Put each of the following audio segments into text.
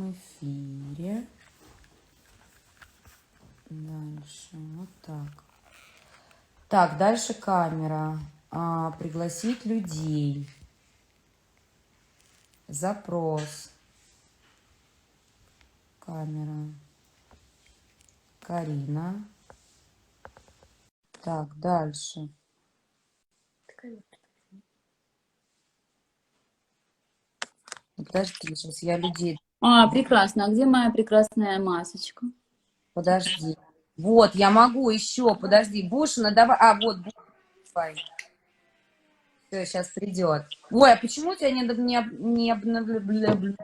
прямом эфире. Дальше, вот так. Так, дальше камера. Пригласить людей. Запрос. Камера. Карина. Так, дальше. Подожди, сейчас я людей... Прекрасно. А где моя прекрасная масочка? Подожди. Вот, я могу еще. Подожди. Бушина, давай. Вот, давай. Все, сейчас придет. Ой, а почему у тебя не обновлено?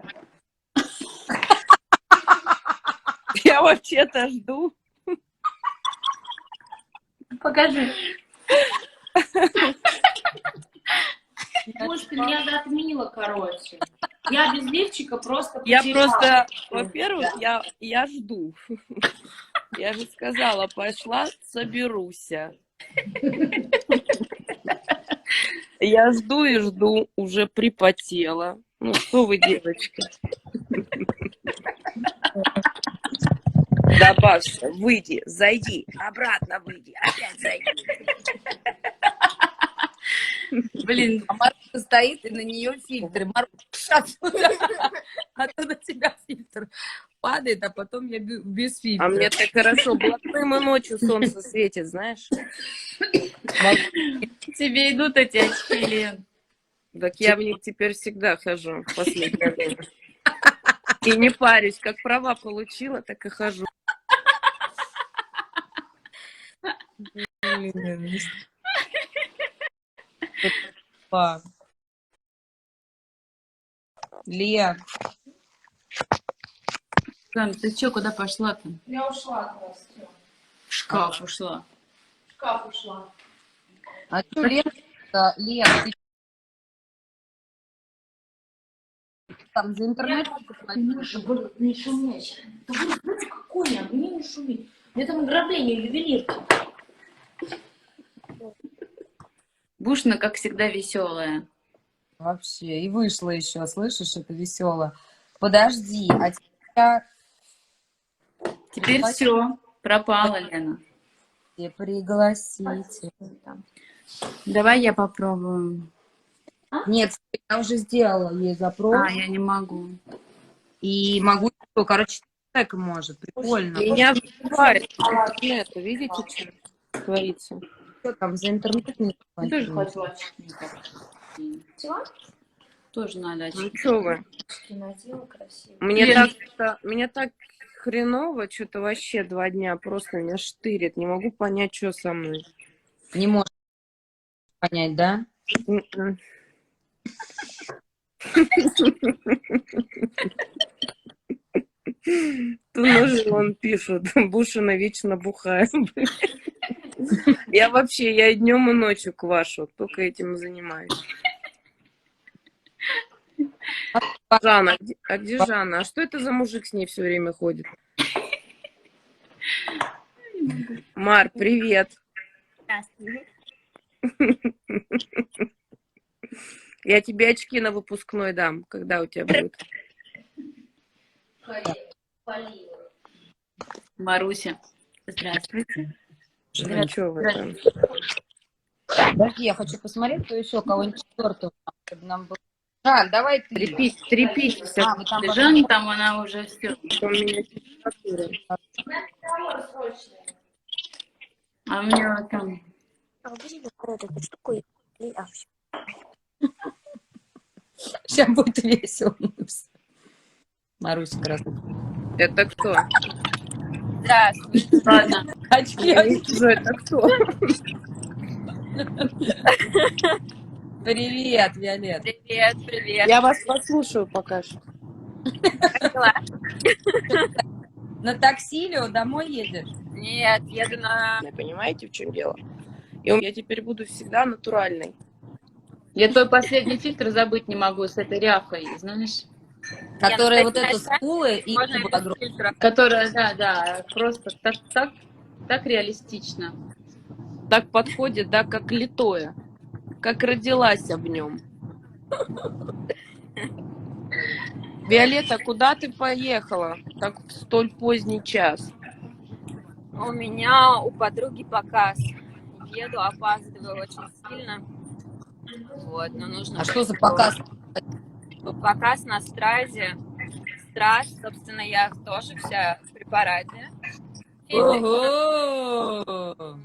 Я вообще-то жду. Покажи. Может, ты меня затмила, короче. Я без лифчика просто Я потеряла. просто, во-первых, я жду. Я же сказала, пошла, соберусь. Я жду и жду, уже припотела. Ну, что вы, девочки? Добавься, выйди, зайди, обратно выйди, опять зайди. Блин, А Маруся стоит, и на нее фильтр. Маруся, оттуда на тебя фильтр падает, а потом я без фильтра. А мне так хорошо, блатным и ночью солнце светит, знаешь? тебе идут эти очки, Лен. Так я в них теперь всегда хожу в последнее время. И не парюсь, как права получила, так и хожу. Лен. Кам, ты чё, куда пошла-то? Я ушла от вас. В шкаф ушла. В шкаф ушла. А что, Лен, ты там за интернет Не шуметь. Да вы знаете, какой я? Мне не шуметь. У меня там ограбление ювелирки. Бушна, как всегда, веселая. вообще? И вышла еще, слышишь, это весело. Подожди, а тебя Теперь все, пропала, Лена. пригласите. Давай я попробую. Нет, я уже сделала ей запрос. Я не могу. И могу, короче, человек может. Прикольно. Меня взрывает интернет. Видите, что творится? Что там за интернет не Я тоже платить? хочу очки. Чего? Тоже надо Ну очки. что вы? Надела красиво. Мне так хреново, что-то вообще 2 дня просто меня штырит. Не могу понять, что со мной. Не можешь понять, да? М-м. Тоже он пишет, Бушина вечно бухает. Я и днем, и ночью квашу, только этим и занимаюсь. Жанна, а где Жанна? А что это за мужик с ней все время ходит? Мар, привет. Я тебе очки на выпускной дам, когда у тебя будет. Маруся, здравствуйте. Ну, что вы там? Подожди, я хочу посмотреть, кто еще, кого-нибудь четвертого, чтобы нам было. Жан, давай ты. Трепись. вы там Жанна там, она уже все. У меня температура. Разговор срочный. А у меня там... Сейчас будет весело. Маруся как раз. Это кто? Здравствуйте. Ладно. Очки. Я не вижу, это кто? Привет, Виолет. Привет. Я вас послушаю пока что. На такси, Лё, домой едешь? Нет, еду на... Понимаете, в чем дело? Я теперь буду всегда натуральной. Я твой последний фильтр забыть не могу с этой ряхой, знаешь? Которые вот эту скулы и губы огромные. Которая, да, просто так реалистично. Так подходит, да, как литое. Как родилась об нем. Виолетта, куда ты поехала? Так в столь поздний час. У меня у подруги показ. Еду, опаздываю очень сильно. Вот, но нужно... А что за показ? Показ на стразе. Страж, собственно, я тоже вся в препарате. Ого!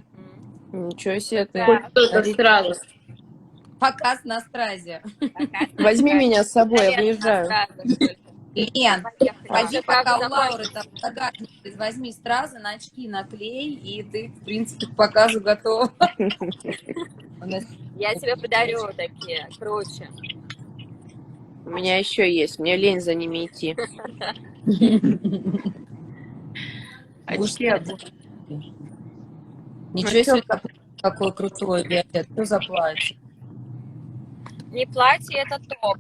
Ничего себе ты. Да, Кто-то сразу. Показ на стразе. показ на Возьми стразе. меня с собой, я Наверное, выезжаю. на стразе, что ли. Лен, Поехали. пойди Уже, пока правда, у Лауры там закончилось. загадник, возьми стразы, на очки наклей, и ты, в принципе, к показу готова. У нас Я тебе подарю такие, круче. У меня еще есть, мне лень за ними идти. Очки обувь. Ничего Ну, себе, какой крутой, Виолет. Что за платье? Не платье, это топ.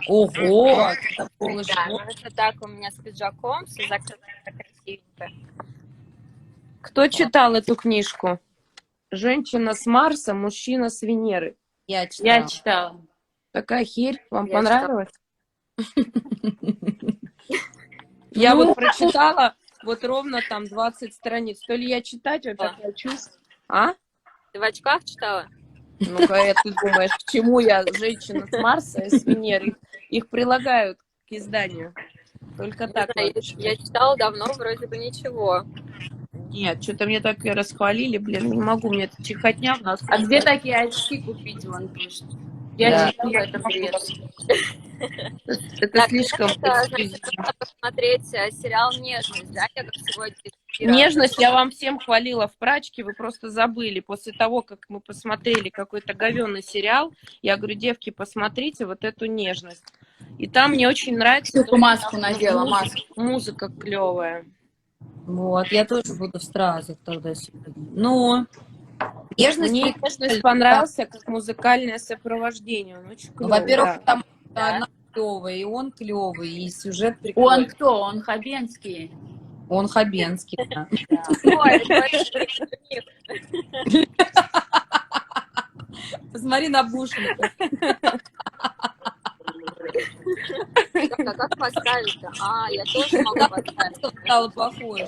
Ого! Это полы Да, живот. ну это так у меня с пиджаком, все закрыто красивенько. Кто читал эту книжку? «Женщина с Марса, мужчина с Венеры». Я Я читала. читала. Такая херь, вам Я понравилась? Я вот прочитала вот ровно там 20 страниц. То ли я читать опять учусь. А? Ты в очках читала? Ну-ка, ты думаешь, к чему я «Женщина с Марса» и с Венеры? Их прилагают к изданию. Только Не так. знаю, надо я читать. читала давно, вроде бы ничего. Нет, что-то мне так и расхвалили, блин, не могу, мне эта чихотня в нас. А где такие очки купить, вон пишет? Я Да. читала, это бред. Это Так, слишком значит, эксклюзивно. нужно посмотреть сериал «Нежность», да? Я как сегодня... тестировала. Нежность я вам всем хвалила в прачке, вы просто забыли. После того, как мы посмотрели какой-то говёный сериал, я говорю, девки, посмотрите вот эту нежность. И там мне очень нравится... Всю маску надела, музыка, маску. музыка клевая. Вот, я тоже буду в стразах тогда сегодня. Ну, нежность Мне прикольная. нежность понравился как музыкальное сопровождение. Он очень Ну, клевый. во-первых, да. потому что Да. она клевая, и он клевый, и сюжет Он прикольный. кто? Он Хабенский. Он Хабенский, да. Ой, это жених. Посмотри на Бушина. Так, а как поставить-то? А, я тоже могу поставить. Стало похоже.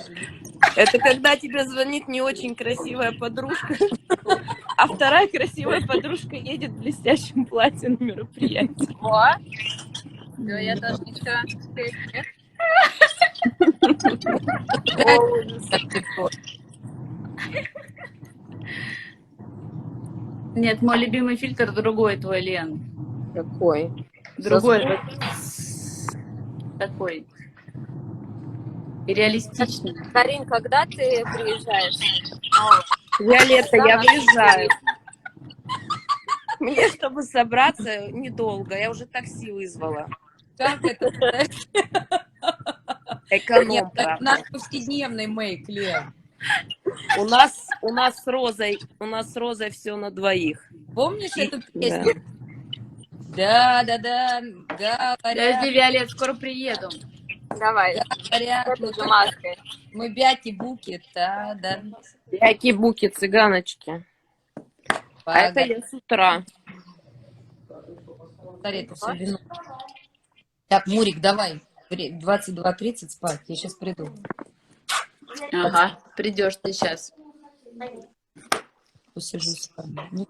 Это когда тебе звонит не очень красивая подружка, а вторая красивая подружка едет в блестящем платье на мероприятие. О, да, я даже ничего. Нет, мой любимый фильтр другой твой, Лен. Какой? Другой. Такой. Реалистичный. Карин, когда ты приезжаешь? Виолетта, я Да, выезжаю. Мне, чтобы собраться, недолго. Я уже такси вызвала. Как это? Эконом, Нет, это правда. наш повседневный мейк, Лен. У нас с Розой все на двоих. Помнишь эту Да. песню? Да, говорят, Подожди, Виолет, скоро приеду. Давай, говорят, этой же маской. мы бяки-буки, да. Яки-буки, цыганочки. А это я с утра. Смотри, это все вино. Так, Мурик, давай. 22:30 спать, я сейчас приду. Ага, придешь ты сейчас. Посижу с вами. Ну,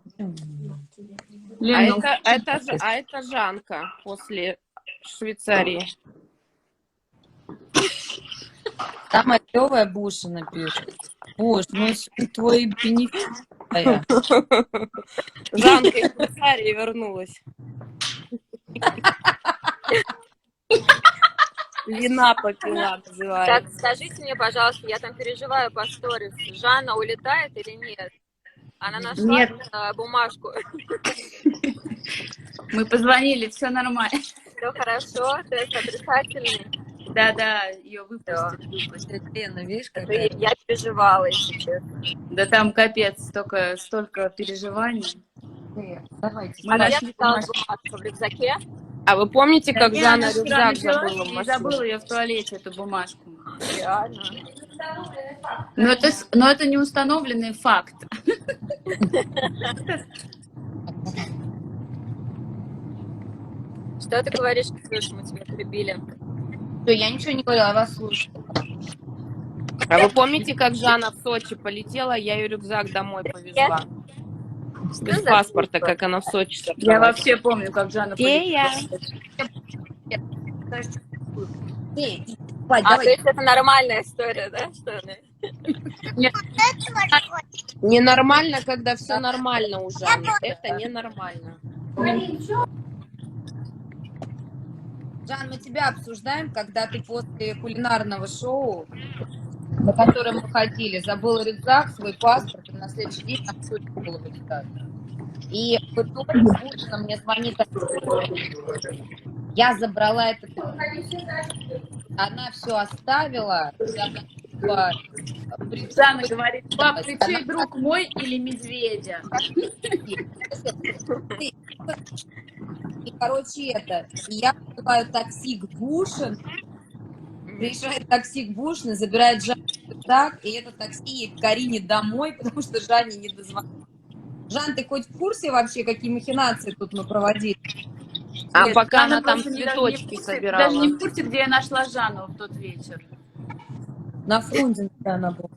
Лен, ну, Это Жанка после Швейцарии. самая клевая Бушина пишет. Буш, ну твой бенефис. Жанка из Швейцарии вернулась. Вина попила, называется. Так, скажите мне, пожалуйста, я там переживаю по сторис. Жанна улетает или нет? Она нашла Нет. бумажку. мы позвонили, все нормально. Все хорошо, тест отрицательный. Да, ее выпустят. Лена, видишь, Это какая? я переживала, если честно. Да там капец, столько переживаний. Давайте. Мы А я нашли осталась бумажку. бумажка в рюкзаке. А вы помните, как Не, Жанна она вчера рюкзак напилась забыла в и машине? забыла ее в туалете, эту бумажку. Реально. Но это не установленный факт. Что ты говоришь, Ксюш, мы тебя прибили? Всё, я ничего не говорила, я вас слушаю. А вы помните, как Жанна в Сочи полетела, я ее рюкзак домой повезла? Без за паспорта, штука? как она в Сочи Я собралась. вообще помню, как Жанна Фея. Эй, Вань, А, то давай. есть это нормальная история, да, что ли? Ненормально, когда все нормально у Жанны. Это ненормально. Жан, мы тебя обсуждаем, когда ты после кулинарного шоу, на котором мы ходили, забыл рюкзак, свой паспорт, и на следующий день нам все было вылетать. И в итоге Бушина мне звонит, я забрала это, она все оставила, я готова Жанна говорит, пап, ты Она- чей друг, мой или медведя? И, короче, я вызываю такси к Бушину, приезжает такси к Бушину, забирает Жанну так, и это такси едет к Карине домой, потому что Жанне не дозвонилась. Жан, ты хоть в курсе вообще, какие махинации тут мы проводили? А Нет, пока Жанна она там просто цветочки даже собирала. не в курсе, где я нашла Жанну в тот вечер. На фронте она была.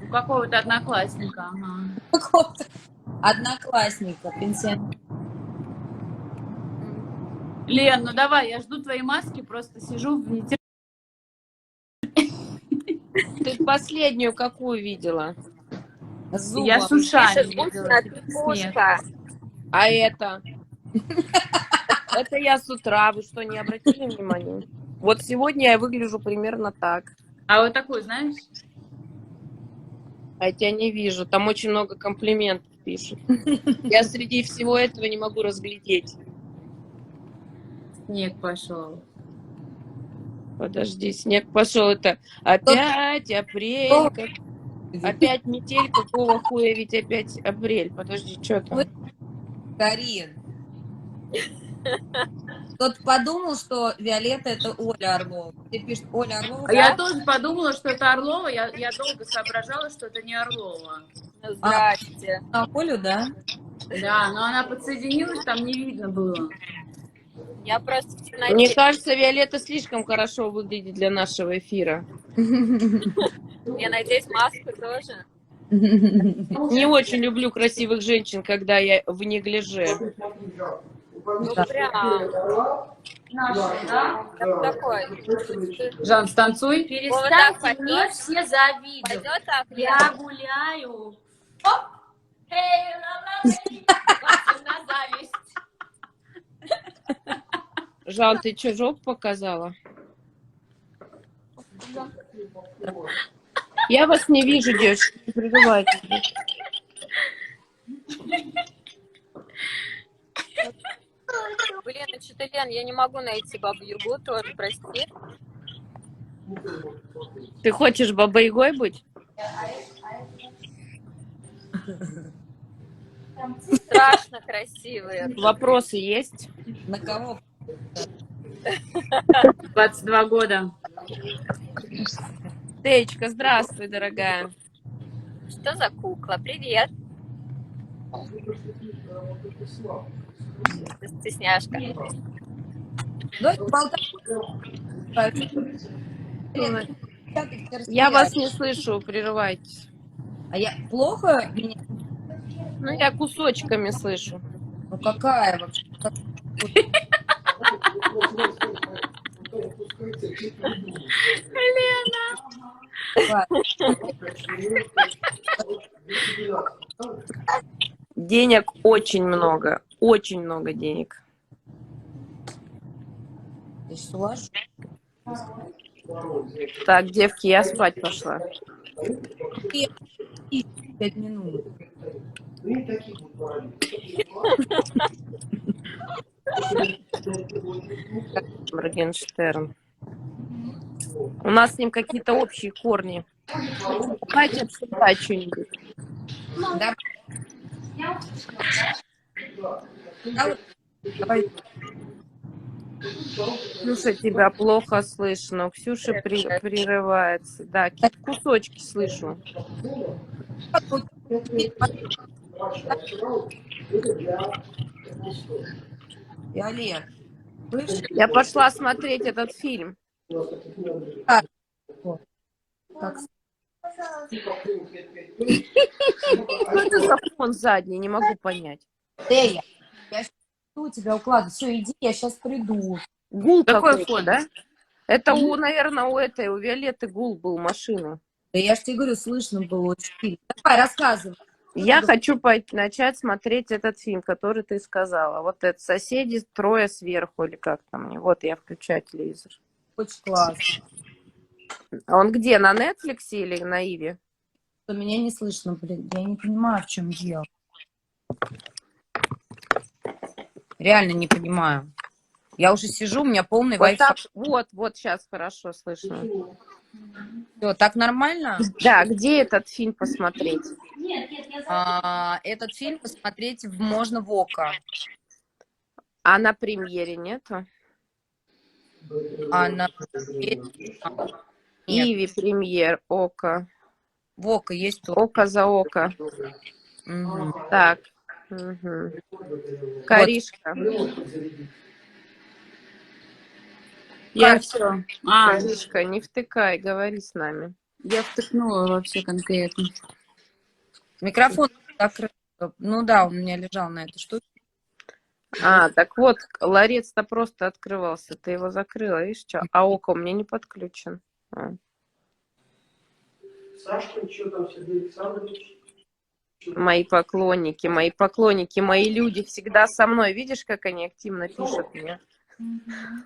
У какого-то одноклассника. Ага. Какого-то одноклассника, пенсионера. Лен, ну давай, я жду твоей маски, просто сижу в нетерпении. Ты последнюю какую видела? С зубом. Я с ушами Пишет видела. Бушина, ты Нет. пушка. А это? Это я с утра. Вы что, не обратили внимания? Вот сегодня я выгляжу примерно так. А вот такой, знаешь? А я тебя не вижу. Там очень много комплиментов пишут. Я среди всего этого не могу разглядеть. Снег пошел. Подожди, снег пошел. Это опять апрель. Опять метель. Какого хуя ведь опять апрель? Подожди, что там? Карин. Кто-то подумал, что Виолетта это Оля Орлова. Ты пишешь Оля Орлова. А я тоже подумала, что это Орлова. Я долго соображала, что это не Орлова. Ну, здрасте. На Олю, да? Да, но она подсоединилась, там не видно было. Я просто в темноте. Мне кажется, Виолетта слишком хорошо выглядит для нашего эфира. Я надеюсь, маску тоже. Не очень люблю красивых женщин, когда я в неглиже. Ну, прям. Прям такой. Жан, станцуй. Вот так Перестаньте, мне пойдет? все завидуют. Пойдет так? Я гуляю. Оп! Эй, на зависть. Жан, ты что, жопу показала? Я вас не вижу, девочки, не прерывайте. Блин, ну что-то, Лен, я не могу найти Бабу-Ягу тоже, прости. Ты хочешь бабой-ягой быть? Страшно красивые. Вопросы есть? На кого? 22 года. Теечка, здравствуй, дорогая. Что за кукла? Привет. Стесняшка. Давайте болтать. Я вас не слышу, прерывайтесь. А я плохо меня? Ну, я кусочками слышу. Ну какая вообще? Денег очень много денег. Ты с ума шла? Так, девки, я спать пошла. 5 минут. Моргенштерн. У нас с ним какие-то общие корни. Давайте обсуждать что-нибудь. Да. Давай. Ксюша, тебя плохо слышно. Ксюша прерывается. Да, какие-то кусочки слышу. Виолет, слышишь? Я пошла смотреть этот фильм. Как? Что это за фон задний? Не могу понять. Дея, я сейчас приду, тебя укладываю. Все, иди, я сейчас приду. Гул Какой какой-то, фон? да? Это, наверное, у Виолетты гул был машины. Да я же тебе говорю, слышно было очень сильно. Давай, рассказывай. Я хочу начать смотреть этот фильм, который ты сказала. Вот это «Соседи трое сверху» или как там мне. Вот я включаю телевизор. Очень классно. А он где, на Netflix или на Иви? Что меня не слышно, блин. Я не понимаю, в чем дело. Реально не понимаю. Я уже сижу, у меня полный Вот Wi-Fi. так, вот сейчас хорошо слышно. Все, так нормально? Да, где этот фильм посмотреть? Этот фильм посмотреть можно в ОКО. А на премьере нету? А на... Нет. Иви премьер, Око. В ОКО есть то. Око за око. Мгм. Так. Угу. Коришка. Я Как? все. Коришка, не втыкай, говори с нами. Я втыкнула вообще конкретно. Микрофон закрыт. Ну да, он у меня лежал на этой штуке. Так вот, ларец-то просто открывался, ты его закрыла, видишь, что? А око у меня не подключен. Сашка, что там, Сергей Александрович? Мои поклонники, мои люди всегда со мной. Видишь, как они активно пишут мне?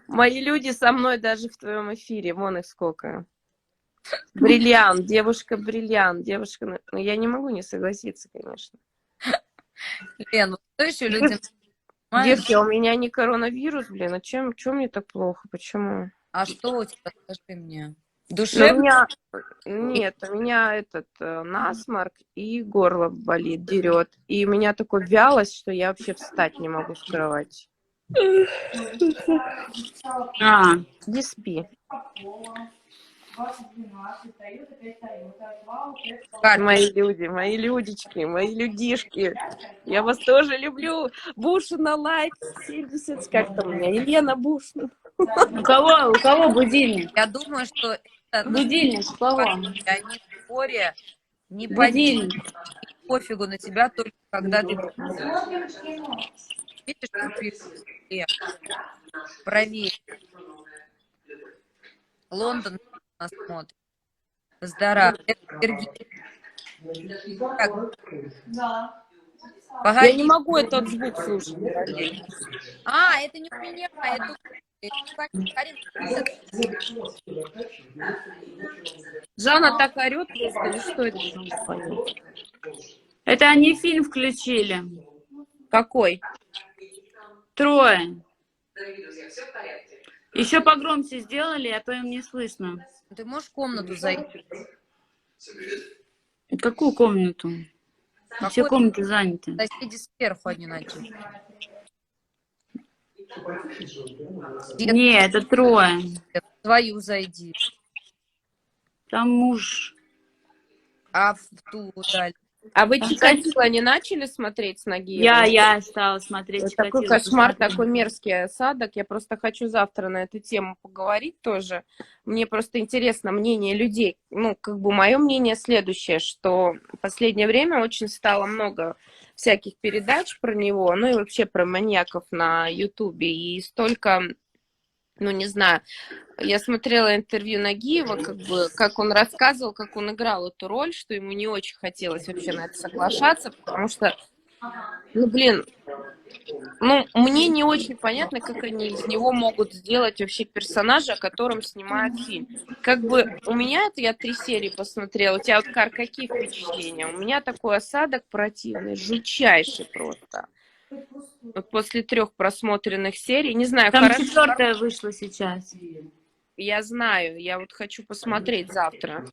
Мои люди со мной даже в твоем эфире. Вон их сколько. Бриллиант, девушка, девушка. Ну, я не могу не согласиться, конечно. Лен, ну что еще люди... Девки, у меня не коронавирус, блин. А чем мне так плохо? Почему? А что у тебя, скажи мне? Ну, у Душевно? меня... Нет, у меня насморк и горло болит, дерет. И у меня такой вялость, что я вообще встать не могу с кровати. Не спи. Как? Мои люди, мои людички, мои людишки. Я вас тоже люблю. Бушина лайк 70. Как там у меня? Елена Бушина. У кого будильник? Я думаю, что это Будильник у кого? они в споре не Будильник. пофигу на тебя, только когда ты видишь, как ты проверь. Лондон нас смотрит. Здорово. Это Сергей. Так, Я погоди. не могу этот звук слушать. Это не у меня, это Карин. Жанна так орет просто, или что это? Не могу понять. Это они фильм включили. Какой? Трое. Еще погромче сделали, а то им не слышно. Ты можешь в комнату зайти? Какую комнату? Все Какой комнаты заняты. соседи сверху они начали? Не, это трое. В твою зайди. Там муж. А в ту даль. А вы Там Чикатило не начали смотреть с Нагиевой? Я стала смотреть Это такой Чикатило, кошмар, посмотрела. такой мерзкий осадок. Я просто хочу завтра на эту тему поговорить тоже. Мне просто интересно мнение людей. Ну, как бы мое мнение следующее, что в последнее время очень стало много всяких передач про него, ну и вообще про маньяков на Ютубе. И столько, ну не знаю, я смотрела интервью Нагиева, как бы, как он рассказывал, как он играл эту роль, что ему не очень хотелось вообще на это соглашаться, потому что, ну, блин, ну, мне не очень понятно, как они из него могут сделать вообще персонажа, о котором снимают фильм. Как бы у меня, это я 3 серии посмотрела, у тебя вот, Кар, какие впечатления? У меня такой осадок противный, жутчайший просто. Вот после 3 просмотренных серий, не знаю, Там хорошо. 4-я вышла сейчас. Я знаю, я вот хочу посмотреть завтра.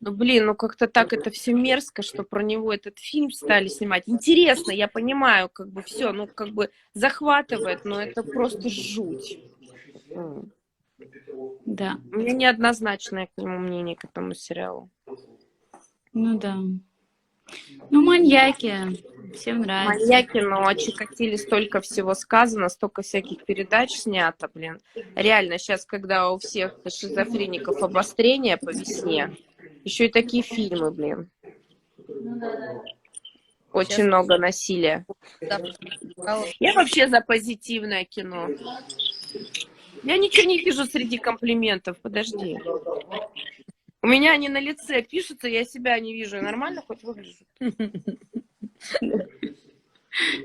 Ну, блин, ну как-то так это все мерзко, что про него этот фильм стали снимать. Интересно, я понимаю, как бы все, ну как бы захватывает, но это просто жуть. Да. У меня неоднозначное к нему мнение, к этому сериалу. Ну да. Ну, маньяки. Всем нравится. Маньяки, но о Чикатиле столько всего сказано, столько всяких передач снято, блин. Реально, сейчас, когда у всех шизофреников обострение по весне, еще и такие фильмы, блин. Очень Сейчас много насилия. завтра Я вообще за позитивное кино. Я ничего не вижу среди комплиментов, подожди. У меня они на лице пишутся, я себя не вижу. Я нормально хоть выгляжу?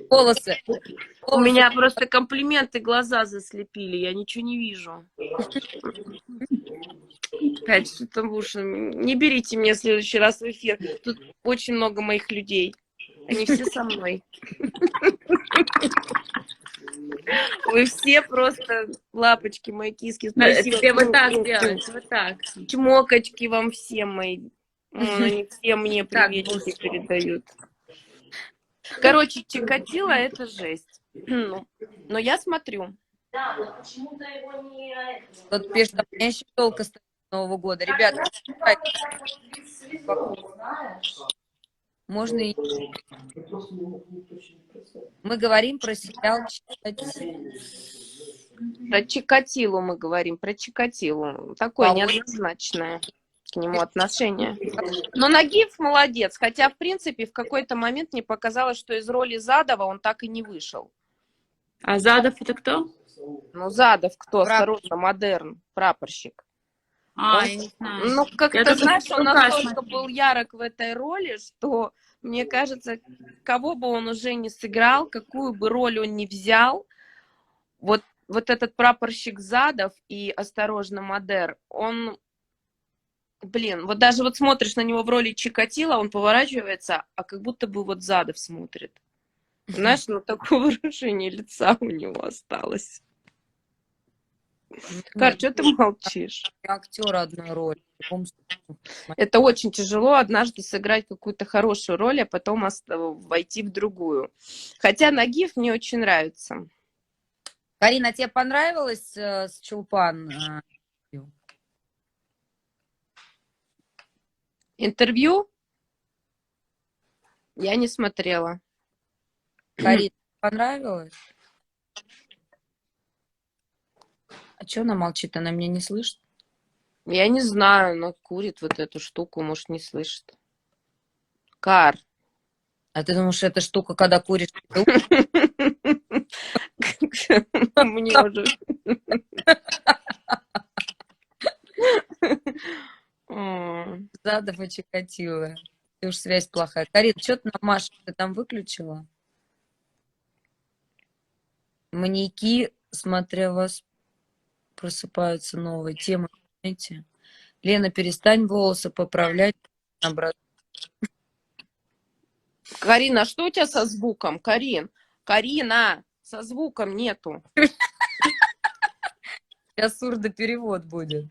волосы. У меня просто комплименты глаза заслепили, я ничего не вижу. Опять что-то в уши. Не берите меня в следующий раз в эфир. Тут очень много моих людей. Они все со мной. Вы все просто лапочки мои, киски. Спасибо. Тебе вот так делать, вот так. Чмокочки вам всем мои. Они все мне Так, приветики передают. Короче, Чикатило — это жесть. Ну, но я смотрю. Да, но почему-то его не... Тут пишет, у меня еще толка с Нового года. Ребята, знаешь? можно и... Мы говорим про сериал «Чикатило». Про Чикатило мы говорим, про Чикатило. Такое По-моему, неоднозначное к нему отношение. Но Нагиев молодец, хотя, в принципе, в какой-то момент мне показалось, что из роли Задова он так и не вышел. А Задов это кто? Ну, Задов кто? Прапорщик. Осторожно, модерн, прапорщик. Я не знаю. Ну, как Я ты только знаешь, он «Сурка» настолько смотрю. был ярок в этой роли, что, мне кажется, кого бы он уже не сыграл, какую бы роль он ни взял, вот этот прапорщик Задов и «Осторожно, Модер», он, блин, вот даже вот смотришь на него в роли Чикатило, он поворачивается, а как будто бы вот Задов смотрит. Знаешь, ну такое выражение лица у него осталось. Кар, что ты молчишь? актер одной роли. В любом случае. Это очень тяжело однажды сыграть какую-то хорошую роль, а потом войти в другую. Хотя Нагиев мне очень нравится. Карина, тебе понравилось с Чулпан? Интервью я не смотрела. Карина, понравилось? А что она молчит? Она меня не слышит? Я не знаю, она курит вот эту штуку, может, не слышит. Кар. А ты думаешь, эта штука, когда куришь, Мне уже... Задов и Чикатило? Ты уж связь плохая. Карин, что ты на Машу ты там выключила? Маньяки, смотря вас, просыпаются новые темы. Знаете? Лена, перестань волосы поправлять. Карина, что у тебя со звуком? Карина, со звуком нету. Сейчас сурдоперевод будет.